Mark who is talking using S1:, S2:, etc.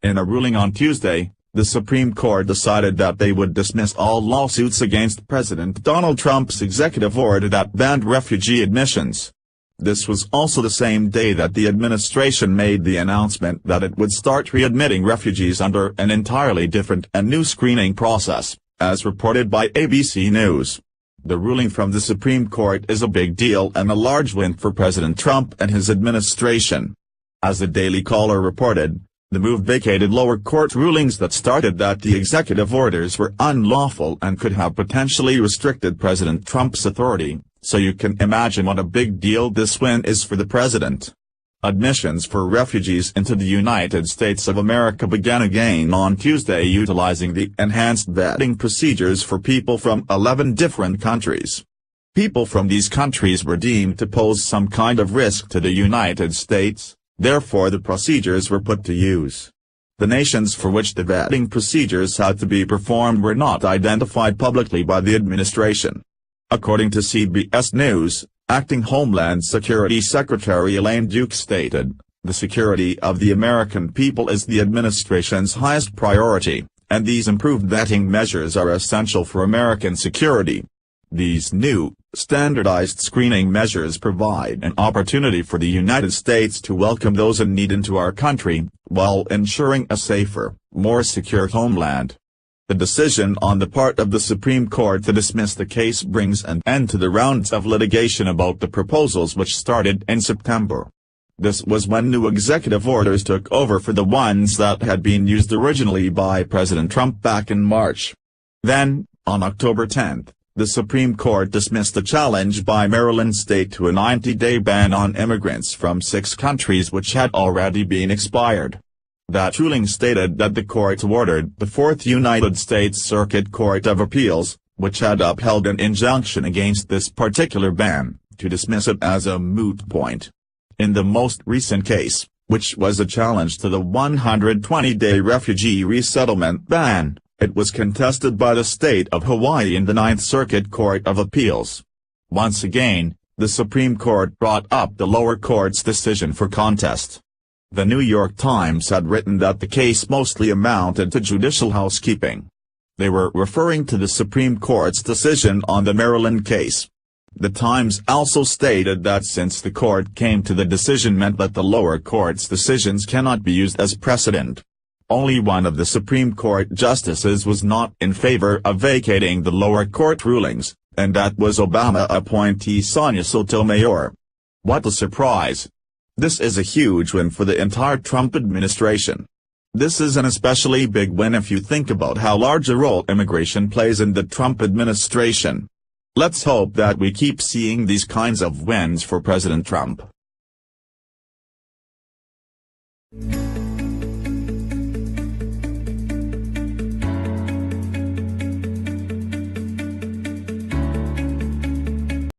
S1: In a ruling on Tuesday, the Supreme Court decided that they would dismiss all lawsuits against President Donald Trump's executive order that banned refugee admissions. This was also the same day that the administration made the announcement that it would start readmitting refugees under an entirely different and new screening process, as reported by ABC News. The ruling from the Supreme Court is a big deal and a large win for President Trump and his administration. As the Daily Caller reported, the move vacated lower court rulings that stated that the executive orders were unlawful and could have potentially restricted President Trump's authority, so you can imagine what a big deal this win is for the president. Admissions for refugees into the United States of America began again on Tuesday utilizing the enhanced vetting procedures for people from 11 different countries. People from these countries were deemed to pose some kind of risk to the United States. Therefore the procedures were put to use. The nations for which the vetting procedures had to be performed were not identified publicly by the administration. According to CBS News, Acting Homeland Security Secretary Elaine Duke stated, "The security of the American people is the administration's highest priority, and these improved vetting measures are essential for American security." These new, standardized screening measures provide an opportunity for the United States to welcome those in need into our country, while ensuring a safer, more secure homeland. The decision on the part of the Supreme Court to dismiss the case brings an end to the rounds of litigation about the proposals which started in September. This was when new executive orders took over for the ones that had been used originally by President Trump back in March. Then, on October 10, the Supreme Court dismissed the challenge by Maryland state to a 90-day ban on immigrants from 6 countries which had already been expired. That ruling stated that the court ordered the Fourth United States Circuit Court of Appeals, which had upheld an injunction against this particular ban, to dismiss it as a moot point. In the most recent case, which was a challenge to the 120-day refugee resettlement ban, it was contested by the state of Hawaii in the Ninth Circuit Court of Appeals. Once again, the Supreme Court brought up the lower court's decision for contest. The New York Times had written that the case mostly amounted to judicial housekeeping. They were referring to the Supreme Court's decision on the Maryland case. The Times also stated that since the court came to the decision meant that the lower court's decisions cannot be used as precedent. Only one of the Supreme Court justices was not in favor of vacating the lower court rulings, and that was Obama appointee Sonia Sotomayor. What a surprise! This is a huge win for the entire Trump administration. This is an especially big win if you think about how large a role immigration plays in the Trump administration. Let's hope that we keep seeing these kinds of wins for President Trump.